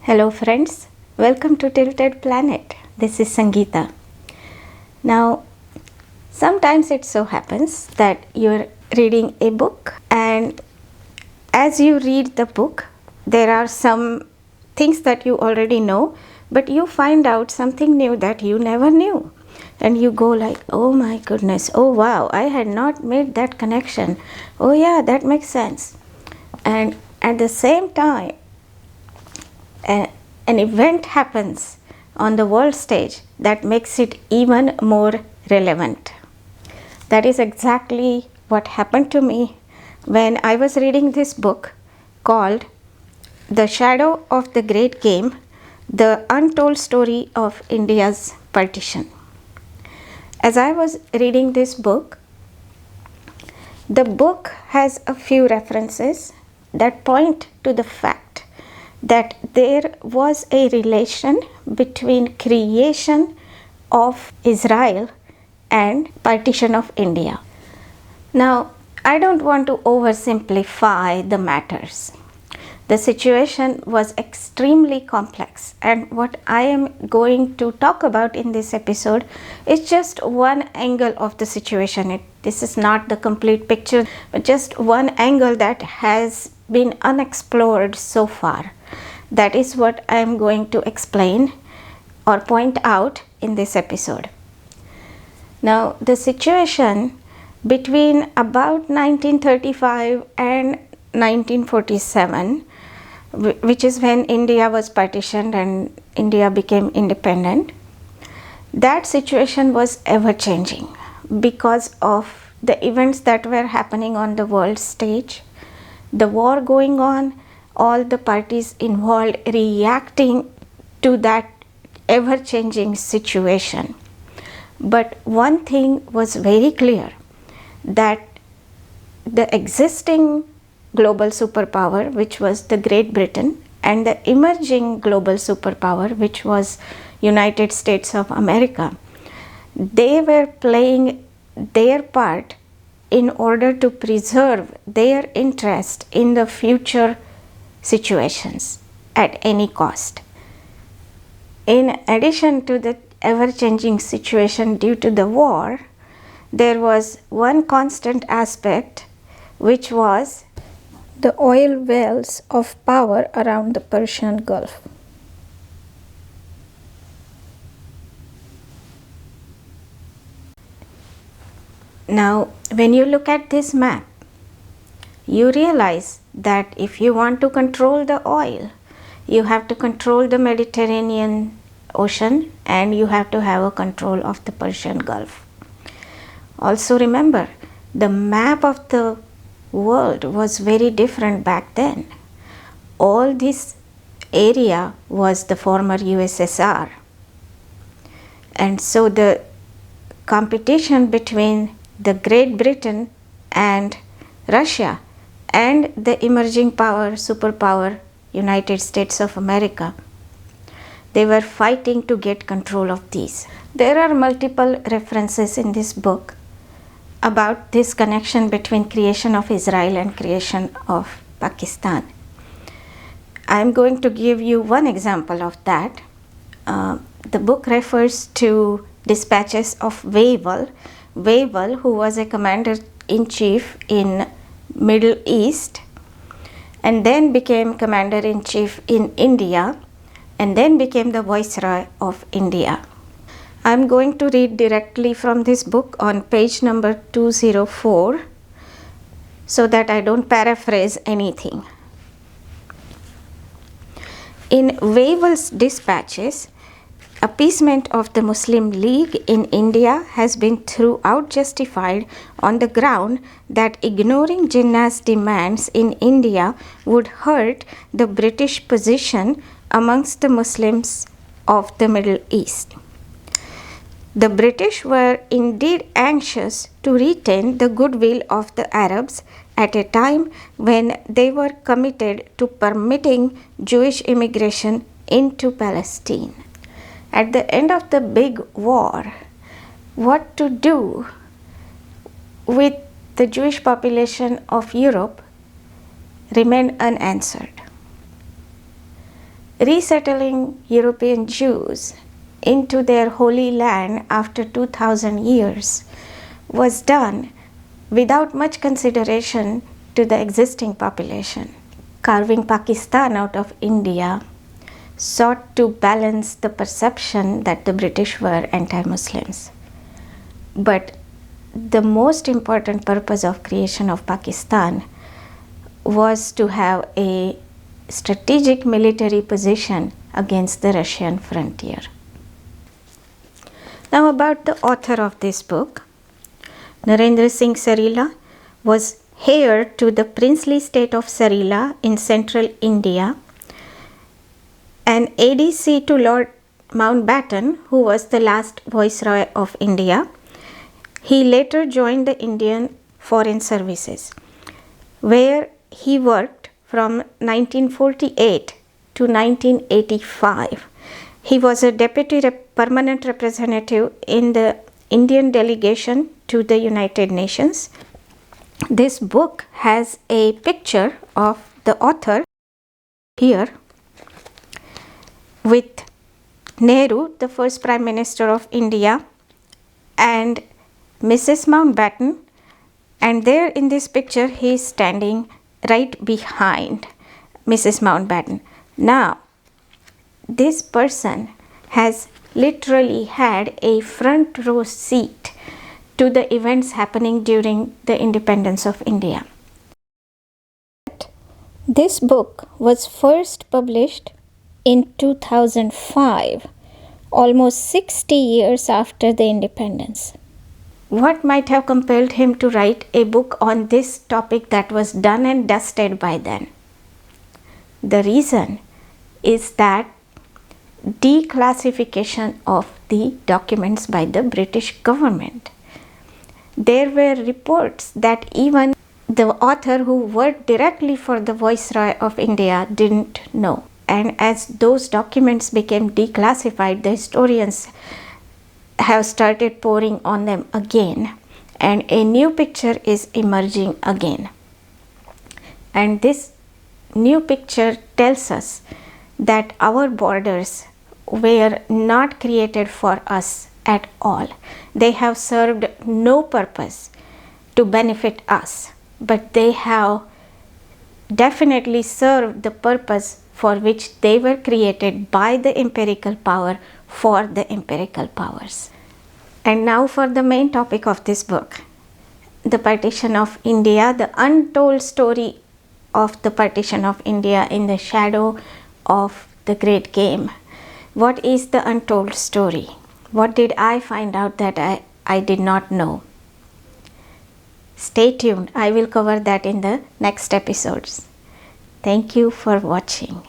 Hello friends, welcome to Tilted Planet. This is Sangeeta. Now, sometimes it so happens that you're reading a book, and as you read the book, there are some things that you already know, but you find out something new that you never knew. And you go like, oh my goodness, oh wow, I had not made that connection. Oh yeah, that makes sense. And at the same time, an event happens on the world stage that makes it even more relevant. That is exactly what happened to me when I was reading this book called The Shadow of the Great Game, The Untold Story of India's Partition. As I was reading this book, the book has a few references that point to the fact that there was a relation between creation of Israel and partition of India. Now, I don't want to oversimplify the matters. The situation was extremely complex, and what I am going to talk about in this episode is just one angle of the situation. This is not the complete picture, but just one angle that has been unexplored so far. That is what I am going to explain or point out in this episode. Now, the situation between about 1935 and 1947, which is when India was partitioned and India became independent, that situation was ever changing because of the events that were happening on the world stage, the war going on, all the parties involved reacting to that ever changing situation. But one thing was very clear, that the existing global superpower, which was the Great Britain, and the emerging global superpower, which was United States of America, they were playing their part in order to preserve their interest in the future situations at any cost. In addition to the ever-changing situation due to the war, there was one constant aspect, which was the oil wells of power around the Persian Gulf. Now, when you look at this map, you realize that if you want to control the oil, you have to control the Mediterranean Ocean and you have to have a control of the Persian Gulf. Also remember, the map of the world was very different back then. All this area was the former USSR. And so the competition between the Great Britain and Russia and the emerging power, superpower, United States of America, they were fighting to get control of these. There are multiple references in this book about this connection between creation of Israel and creation of Pakistan. I am going to give you one example of that. The book refers to dispatches of Wavell, who was a commander-in-chief in Middle East and then became commander-in-chief in India and then became the viceroy of India. I am going to read directly from this book on page number 204 so that I don't paraphrase anything. In Wavell's dispatches, appeasement of the Muslim League in India has been throughout justified on the ground that ignoring Jinnah's demands in India would hurt the British position amongst the Muslims of the Middle East. The British were indeed anxious to retain the goodwill of the Arabs at a time when they were committed to permitting Jewish immigration into Palestine. At the end of the big war, what to do with the Jewish population of Europe remained unanswered. resettling European Jews into their holy land after 2000 years was done without much consideration to the existing population. Carving Pakistan out of India sought to balance the perception that the British were anti-Muslims. But the most important purpose of creation of Pakistan was to have a strategic military position against the Russian frontier. Now about the author of this book. Narendra Singh Sarila was heir to the princely state of Sarila in central India, an ADC to Lord Mountbatten, who was the last Viceroy of India. He later joined the Indian Foreign Services, where he worked from 1948 to 1985. He was a deputy permanent representative in the Indian delegation to the United Nations. This book has a picture of the author here with Nehru, the first Prime Minister of India, and Mrs. Mountbatten, and there in this picture he is standing right behind Mrs. Mountbatten. Now, this person has literally had a front row seat to the events happening during the independence of India. This book was first published in 2005, almost 60 years after the independence. What might have compelled him to write a book on this topic that was done and dusted by then? The reason is that declassification of the documents by the British government. There were reports that even the author who worked directly for the Viceroy of India didn't know. And as those documents became declassified, the historians have started pouring on them again, and a new picture is emerging again. And this new picture tells us that our borders were not created for us at all. They have served no purpose to benefit us, but they have definitely served the purpose for which they were created by the empirical power for the empirical powers. And now for the main topic of this book, the partition of India, the untold story of the partition of India in the shadow of the great game. What is the untold story? What did I find out that I did not know? Stay tuned. I will cover that in the next episodes. Thank you for watching.